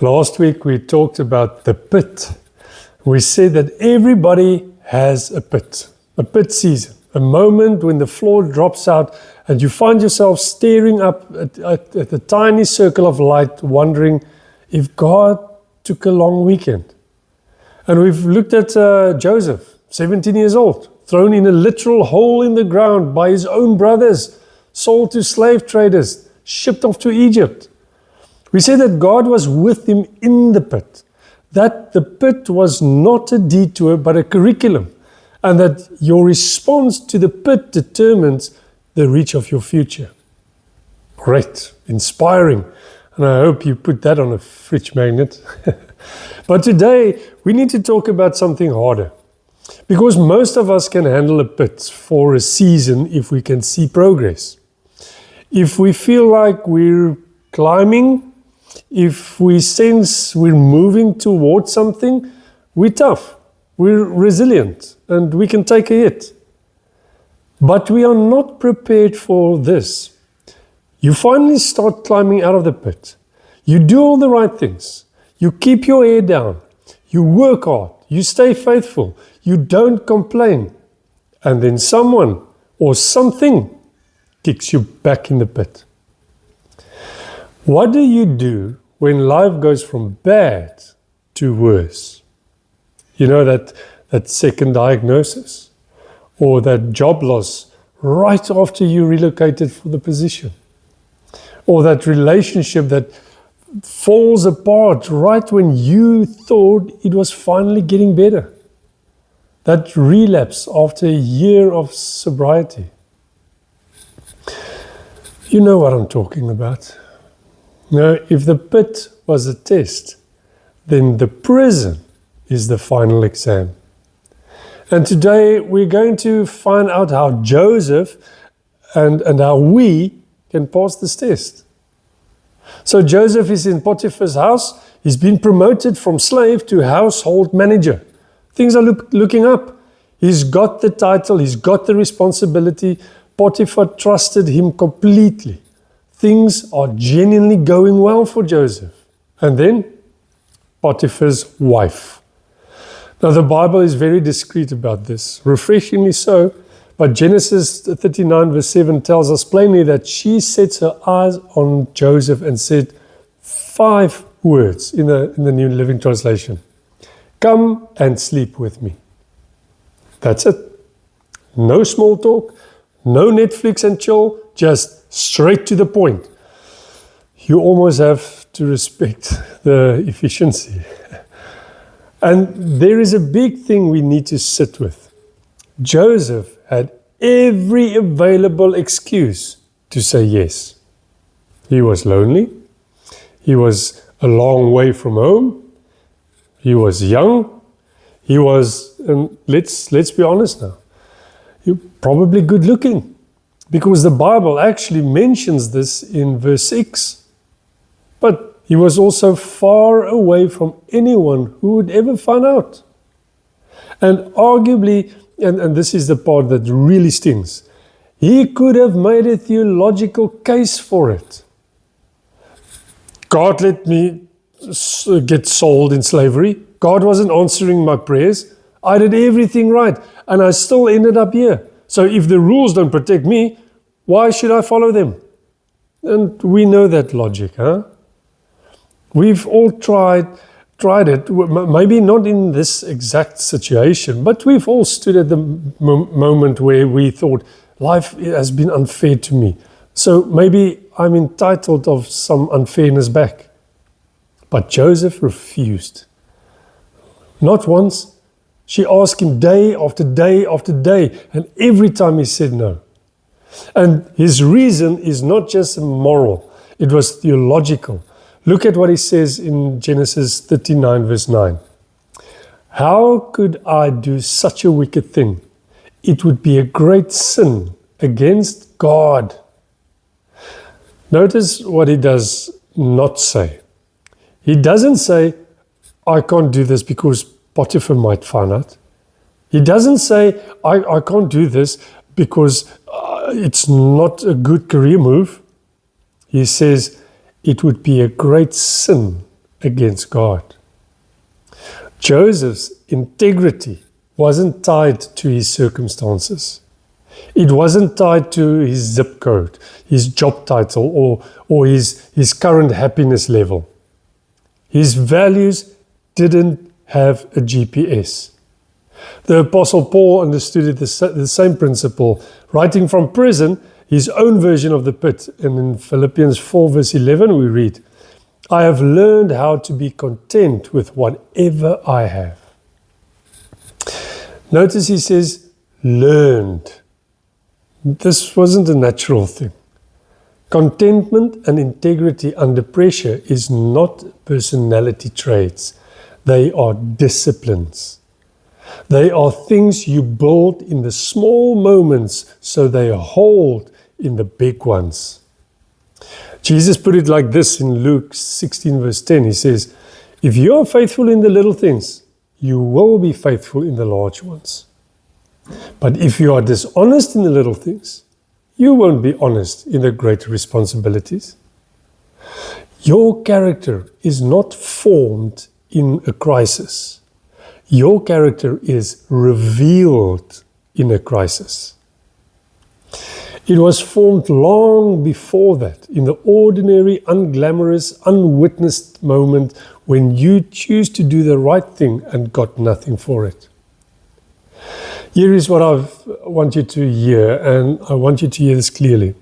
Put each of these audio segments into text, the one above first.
Last week we talked about the pit. We said that everybody has a pit season, a moment when the floor drops out and you find yourself staring up at the tiny circle of light, wondering if God took a long weekend. And we've looked at Joseph, 17 years old, thrown in a literal hole in the ground by his own brothers, sold to slave traders, shipped off to Egypt. We said that God was with him in the pit, that the pit was not a detour but a curriculum, and that your response to the pit determines the reach of your future. Great, inspiring, and I hope you put that on a fridge magnet. But today we need to talk about something harder, because most of us can handle a pit for a season if we can see progress. If we feel like we're climbing, if we sense we're moving towards something, we're tough, we're resilient, and we can take a hit. But we are not prepared for this. You finally start climbing out of the pit. You do all the right things. You keep your head down. You work hard. You stay faithful. You don't complain. And then someone or something kicks you back in the pit. What do you do when life goes from bad to worse? You know, that second diagnosis, or that job loss right after you relocated for the position, or that relationship that falls apart right when you thought it was finally getting better, that relapse after a year of sobriety. You know what I'm talking about. Now, if the pit was a test, then the prison is the final exam. And today we're going to find out how Joseph and how we can pass this test. So Joseph is in Potiphar's house. He's been promoted from slave to household manager. Things are looking up. He's got the title, he's got the responsibility. Potiphar trusted him completely. Things are genuinely going well for Joseph. And then Potiphar's wife. Now the Bible is very discreet about this, refreshingly so, but Genesis 39 verse 7 tells us plainly that she sets her eyes on Joseph and said 5 words in the New Living Translation. Come and sleep with me. That's it. No small talk, no Netflix and chill, just straight to the point. You almost have to respect the efficiency. And there is a big thing we need to sit with. Joseph had every available excuse to say yes. He was lonely. He was a long way from home. He was young. He was, let's be honest now, probably good looking. Because the Bible actually mentions this in verse 6. But he was also far away from anyone who would ever find out. And arguably, and this is the part that really stings, he could have made a theological case for it. God let me get sold in slavery. God wasn't answering my prayers. I did everything right, and I still ended up here. So if the rules don't protect me, why should I follow them? And we know that logic, huh? We've all tried it, maybe not in this exact situation, but we've all stood at the moment where we thought, life has been unfair to me. So maybe I'm entitled of some unfairness back. But Joseph refused. Not once. She asked him day after day after day, and every time he said no. And his reason is not just moral, it was theological. Look at what he says in Genesis 39 verse 9. How could I do such a wicked thing? It would be a great sin against God. Notice what he does not say. He doesn't say, I can't do this because Potiphar might find out. He doesn't say, I can't do this because it's not a good career move. He says, it would be a great sin against God. Joseph's integrity wasn't tied to his circumstances. It wasn't tied to his zip code, his job title, or his current happiness level. His values didn't have a GPS. The Apostle Paul understood the same principle. Writing from prison, his own version of the pit, and in Philippians 4 verse 11 we read, I have learned how to be content with whatever I have. Notice he says, learned. This wasn't a natural thing. Contentment and integrity under pressure is not personality traits. They are disciplines. They are things you build in the small moments so they hold in the big ones. Jesus put it like this in Luke 16 verse 10. He says, if you are faithful in the little things, you will be faithful in the large ones. But if you are dishonest in the little things, you won't be honest in the greater responsibilities. Your character is not formed in a crisis. Your character is revealed in a crisis. It was formed long before that, in the ordinary, unglamorous, unwitnessed moment when you choose to do the right thing and got nothing for it. Here is what I want you to hear, and I want you to hear this clearly.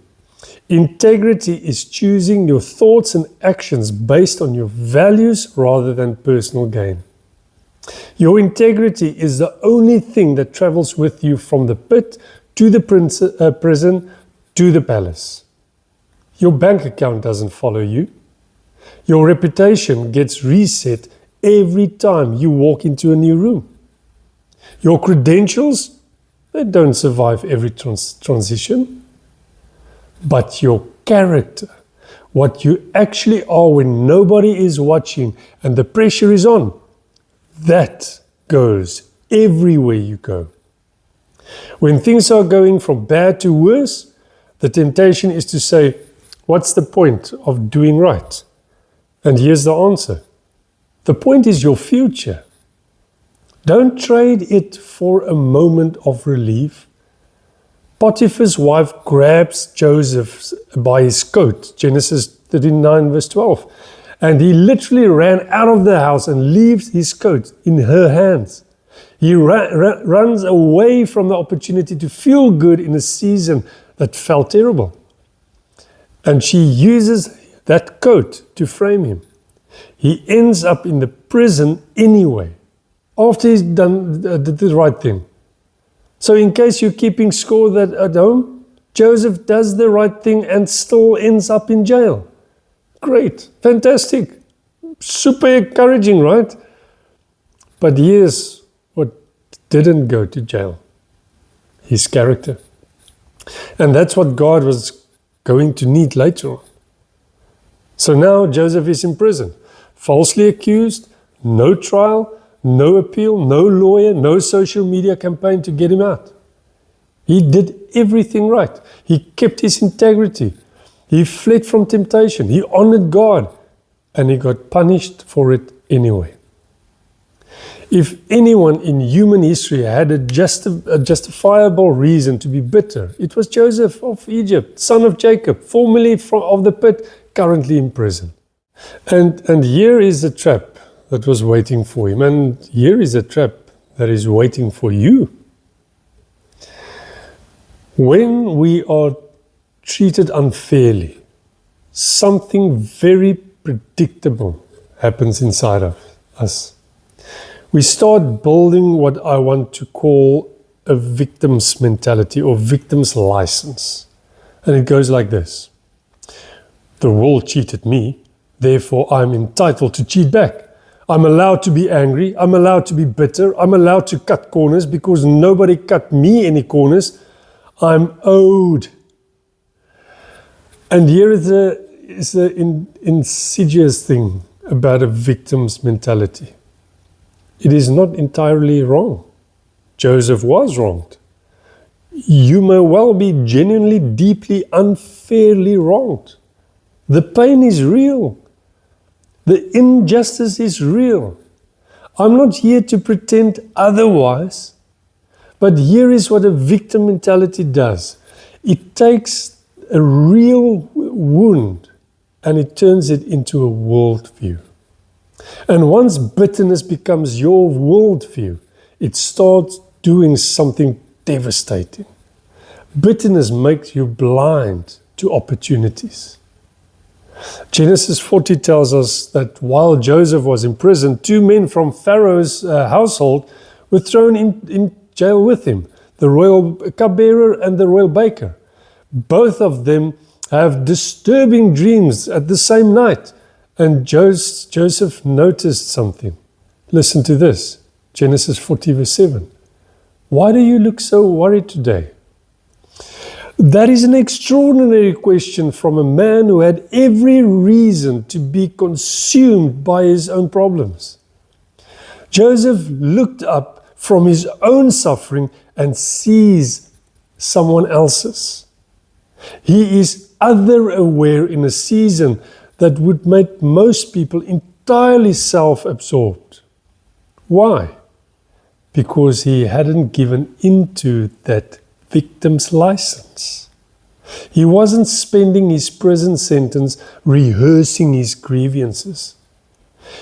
Integrity is choosing your thoughts and actions based on your values rather than personal gain. Your integrity is the only thing that travels with you from the pit to the prison to the palace. Your bank account doesn't follow you. Your reputation gets reset every time you walk into a new room. Your credentials, they don't survive every transition. But your character, what you actually are when nobody is watching and the pressure is on, that goes everywhere you go. When things are going from bad to worse, the temptation is to say, what's the point of doing right? And here's the answer. The point is your future. Don't trade it for a moment of relief. Potiphar's wife grabs Joseph by his coat, Genesis 39 verse 12. And he literally ran out of the house and leaves his coat in her hands. He runs away from the opportunity to feel good in a season that felt terrible. And she uses that coat to frame him. He ends up in the prison anyway, after he's did the right thing. So in case you're keeping score that at home, Joseph does the right thing and still ends up in jail. Great, fantastic, super encouraging, right? But here's what didn't go to jail. His character. And that's what God was going to need later on. So now Joseph is in prison, falsely accused, no trial, no appeal, no lawyer, no social media campaign to get him out. He did everything right. He kept his integrity. He fled from temptation. He honored God. And he got punished for it anyway. If anyone in human history had a justifiable reason to be bitter, it was Joseph of Egypt, son of Jacob, formerly of the pit, currently in prison. And here is the trap that was waiting for him. And here is a trap that is waiting for you. When we are treated unfairly, something very predictable happens inside of us. We start building what I want to call a victim's mentality or victim's license. And it goes like this. The world cheated me, therefore I'm entitled to cheat back. I'm allowed to be angry, I'm allowed to be bitter, I'm allowed to cut corners because nobody cut me any corners. I'm owed. And here is the insidious thing about a victim's mentality. It is not entirely wrong. Joseph was wronged. You may well be genuinely, deeply, unfairly wronged. The pain is real. The injustice is real. I'm not here to pretend otherwise, but here is what a victim mentality does. It takes a real wound and it turns it into a worldview. And once bitterness becomes your worldview, it starts doing something devastating. Bitterness makes you blind to opportunities. Genesis 40 tells us that while Joseph was in prison, two men from Pharaoh's household were thrown in jail with him, the royal cupbearer and the royal baker. Both of them have disturbing dreams at the same night. And Joseph noticed something. Listen to this, Genesis 40 verse 7. Why do you look so worried today? That is an extraordinary question from a man who had every reason to be consumed by his own problems. Joseph looked up from his own suffering and sees someone else's. He is other-aware in a season that would make most people entirely self-absorbed. Why? Because he hadn't given into that victim's license. He wasn't spending his prison sentence rehearsing his grievances.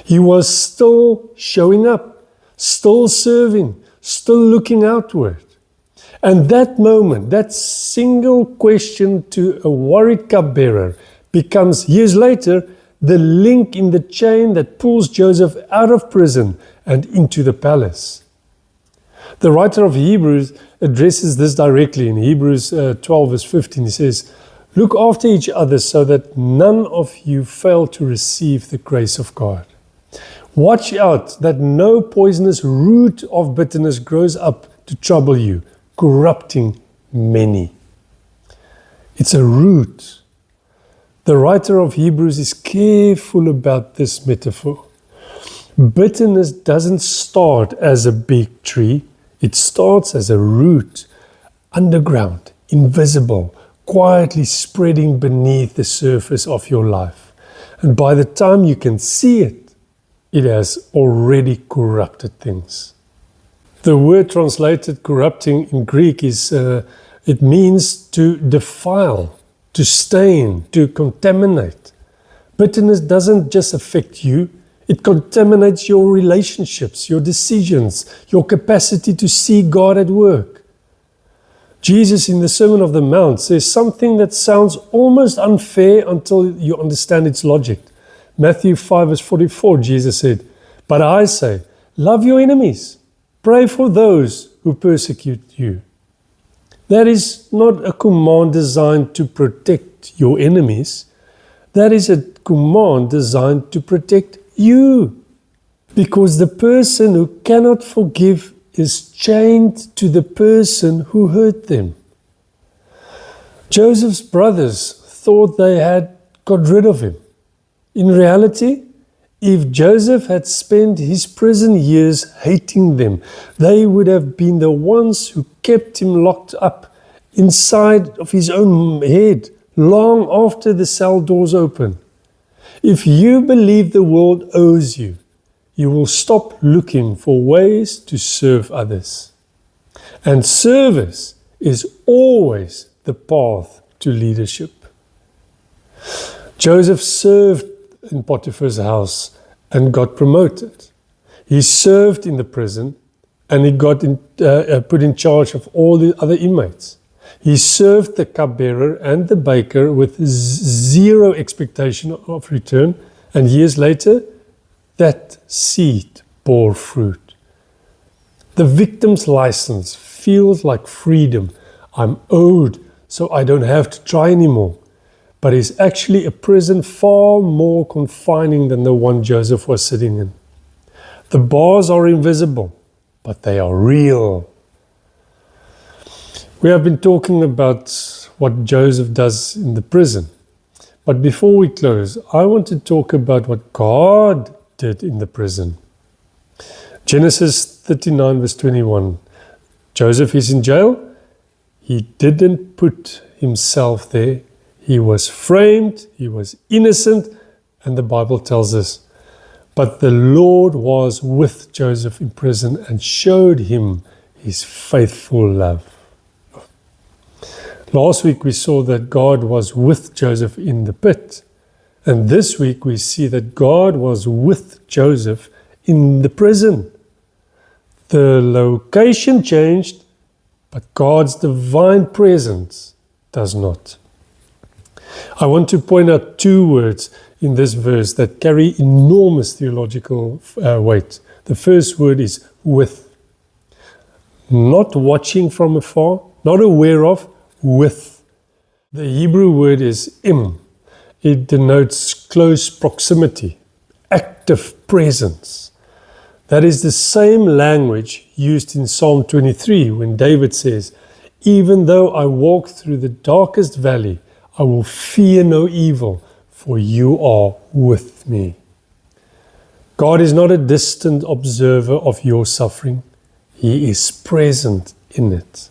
He was still showing up, still serving, still looking outward. And that moment, that single question to a worried cupbearer becomes, years later, the link in the chain that pulls Joseph out of prison and into the palace. The writer of Hebrews addresses this directly in Hebrews 12 verse 15. He says, "Look after each other so that none of you fail to receive the grace of God. Watch out that no poisonous root of bitterness grows up to trouble you, corrupting many." It's a root. The writer of Hebrews is careful about this metaphor. Bitterness doesn't start as a big tree. It starts as a root, underground, invisible, quietly spreading beneath the surface of your life. And by the time you can see it, it has already corrupted things. The word translated corrupting in Greek is, it means to defile, to stain, to contaminate. Bitterness doesn't just affect you, it contaminates your relationships, your decisions, your capacity to see God at work. Jesus in the Sermon on the Mount says something that sounds almost unfair until you understand its logic. Matthew 5 verse 44, Jesus said, "But I say, love your enemies, pray for those who persecute you." That is not a command designed to protect your enemies. That is a command designed to protect you. Because the person who cannot forgive is chained to the person who hurt them. Joseph's brothers thought they had got rid of him. In reality, if Joseph had spent his prison years hating them, they would have been the ones who kept him locked up inside of his own head long after the cell doors open. If you believe the world owes you, you will stop looking for ways to serve others. And service is always the path to leadership. Joseph served in Potiphar's house and got promoted. He served in the prison and he got put in charge of all the other inmates. He served the cupbearer and the baker with zero expectation of return, and years later, that seed bore fruit. The victim's license feels like freedom. I'm owed, so I don't have to try anymore. But it's actually a prison far more confining than the one Joseph was sitting in. The bars are invisible, but they are real. We have been talking about what Joseph does in the prison. But before we close, I want to talk about what God did in the prison. Genesis 39 verse 21. Joseph is in jail. He didn't put himself there. He was framed. He was innocent. And the Bible tells us But the Lord was with Joseph in prison and showed him his faithful love. Last week we saw that God was with Joseph in the pit. And this week we see that God was with Joseph in the prison. The location changed, but God's divine presence does not. I want to point out two words in this verse that carry enormous theological weight. The first word is with. Not watching from afar, not aware of, with. The Hebrew word is im. It denotes close proximity, active presence. That is the same language used in Psalm 23 when David says, "Even though I walk through the darkest valley, I will fear no evil, for you are with me." God is not a distant observer of your suffering. He is present in it.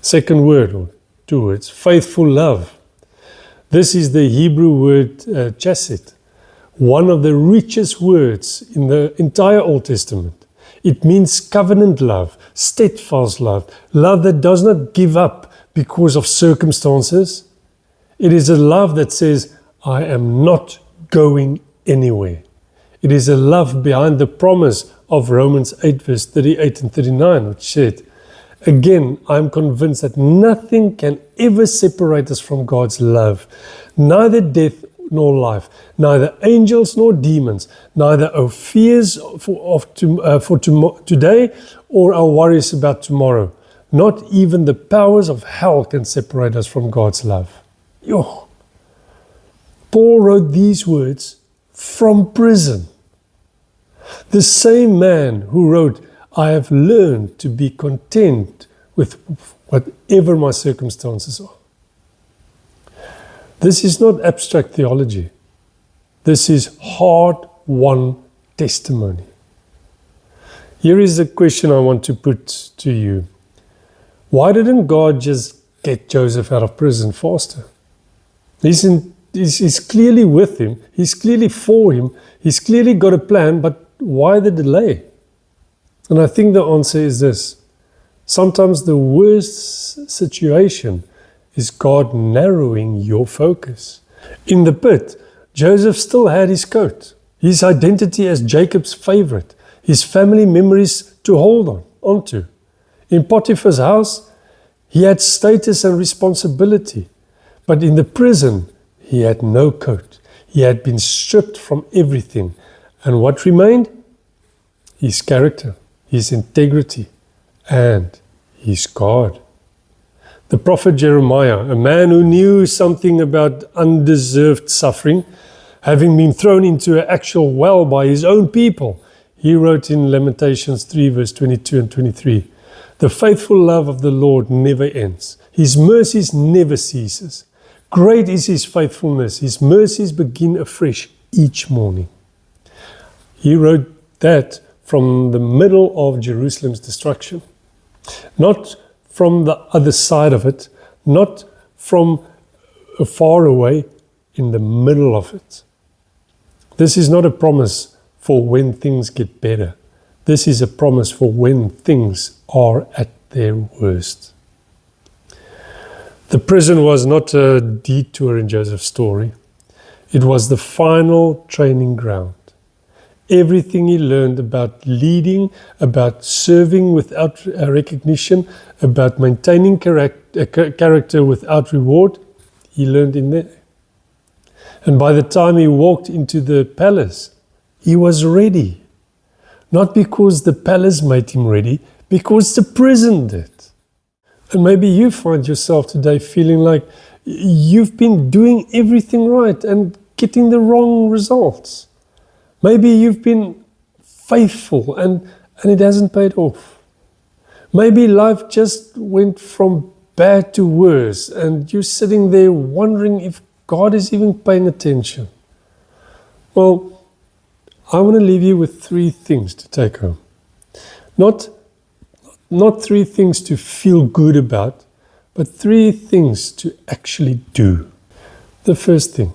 Second word, or two words, faithful love. This is the Hebrew word chesed, one of the richest words in the entire Old Testament. It means covenant love, steadfast love, love that does not give up because of circumstances. It is a love that says, I am not going anywhere. It is a love behind the promise of Romans 8 verse 38 and 39, which said, "Again, I am convinced that nothing can ever separate us from God's love, neither death nor life, neither angels nor demons, neither our fears for today or our worries about tomorrow. Not even the powers of hell can separate us from God's love." Yo. Paul wrote these words from prison. The same man who wrote, "I have learned to be content with whatever my circumstances are." This is not abstract theology. This is hard-won testimony. Here is the question I want to put to you. Why didn't God just get Joseph out of prison faster? He's clearly with him. He's clearly for him. He's clearly got a plan, but why the delay? And I think the answer is this. Sometimes the worst situation is God narrowing your focus. In the pit, Joseph still had his coat, his identity as Jacob's favorite, his family memories to hold onto. In Potiphar's house, he had status and responsibility. But in the prison, he had no coat. He had been stripped from everything. And what remained? His character, his integrity, and his God. The prophet Jeremiah, a man who knew something about undeserved suffering, having been thrown into an actual well by his own people, he wrote in Lamentations 3 verse 22 and 23, "The faithful love of the Lord never ends. His mercies never ceases. Great is his faithfulness. His mercies begin afresh each morning." He wrote that from the middle of Jerusalem's destruction. Not from the other side of it, not from far away, in the middle of it. This is not a promise for when things get better. This is a promise for when things are at their worst. The prison was not a detour in Joseph's story. It was the final training ground. Everything he learned about leading, about serving without recognition, about maintaining character without reward, he learned in there. And by the time he walked into the palace, he was ready. Not because the palace made him ready, because the prison did. And maybe you find yourself today feeling like you've been doing everything right and getting the wrong results. Maybe you've been faithful and it hasn't paid off. Maybe life just went from bad to worse and you're sitting there wondering if God is even paying attention. Well, I want to leave you with 3 things to take home. Not 3 things to feel good about, but 3 things to actually do. The first thing,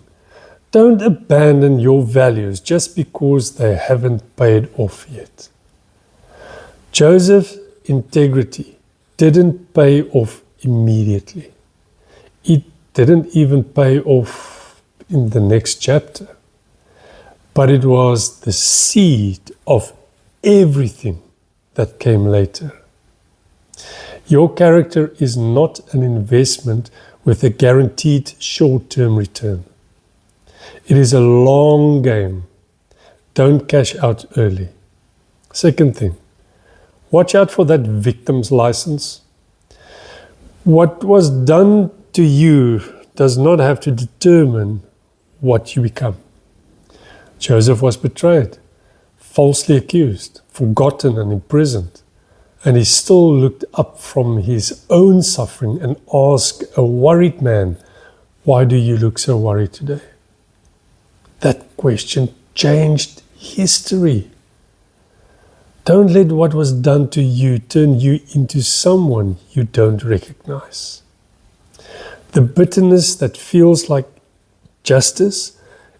Don't abandon your values just because they haven't paid off yet. Joseph's integrity didn't pay off immediately. It didn't even pay off in the next chapter. But it was the seed of everything that came later. Your character is not an investment with a guaranteed short-term return. It is a long game. Don't cash out early. Second thing, watch out for that victim's license. What was done to you does not have to determine what you become. Joseph was betrayed, falsely accused, forgotten and imprisoned, and he still looked up from his own suffering and asked a worried man, "Why do you look so worried today?" That question changed history. Don't let what was done to you turn you into someone you don't recognize. The bitterness that feels like justice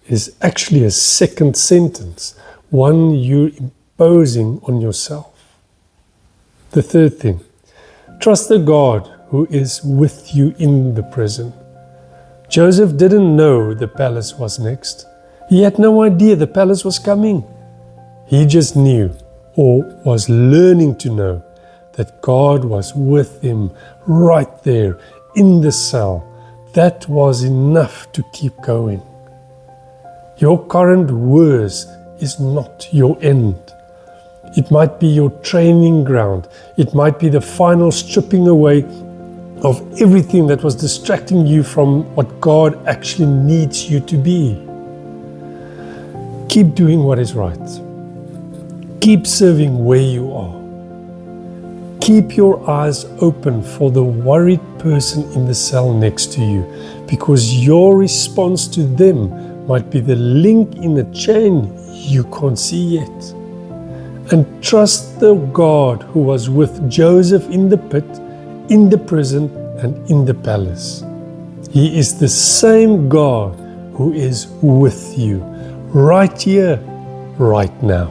is actually a second sentence, one you're imposing on yourself. The third thing, trust the God who is with you in the prison. Joseph didn't know the palace was next. He had no idea the palace was coming. He just knew, or was learning to know, that God was with him right there in the cell. That was enough to keep going. Your current worst is not your end. It might be your training ground. It might be the final stripping away of everything that was distracting you from what God actually needs you to be. Keep doing what is right. Keep serving where you are. Keep your eyes open for the worried person in the cell next to you, because your response to them might be the link in a chain you can't see yet. And trust the God who was with Joseph in the pit, in the prison, and in the palace. He is the same God who is with you right here, right now.